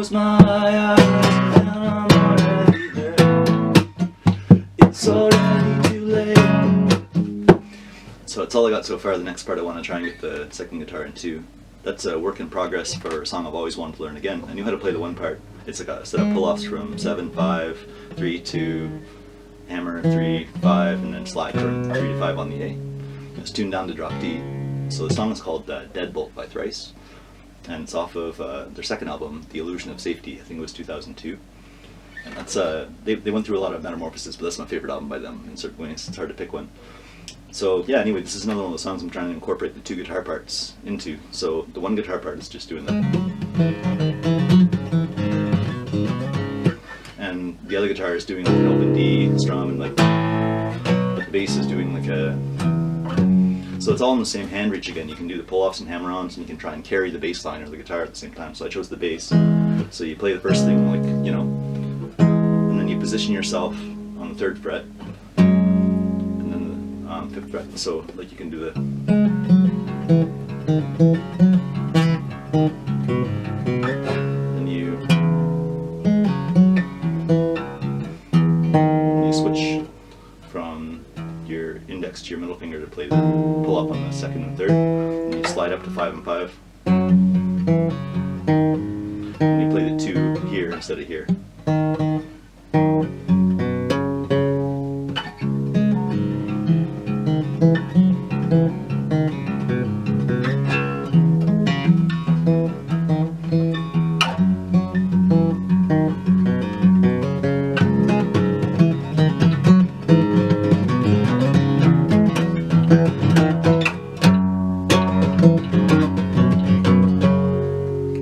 close my eyes and I'm already there. It's already too late. So that's all I got so far. The next part I want to try and get the second guitar into. That's a work in progress for a song I've always wanted to learn again. I knew how to play the one part. It's like a set of pull-offs from 7, 5, 3, 2, hammer, 3, 5, and then slide from 3 to 5 on the A. It's tuned down to drop D. So the song is called Deadbolt by Thrice, and it's off of their second album, The Illusion of Safety. I think it was 2002. And that's they went through a lot of metamorphoses, but that's my favorite album by them in certain ways. It's hard to pick one. So yeah, anyway, this is another one of the songs I'm trying to incorporate the two guitar parts into. So the one guitar part is just doing that, and the other guitar is doing like an open D strum, and like but the bass is doing like a. So it's all in the same hand reach again. You can do the pull-offs and hammer-ons, and you can try and carry the bass line or the guitar at the same time. So I chose the bass. So you play the first thing like, you know, and then you position yourself on the 3rd fret, and then the 5th fret. So like you can do the. And you switch from your index to your middle finger to play the pull up on the 2nd and 3rd, and you slide up to 5 and 5, and you play the 2 here instead of here.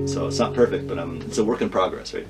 So it's not perfect, but it's a work in progress, right?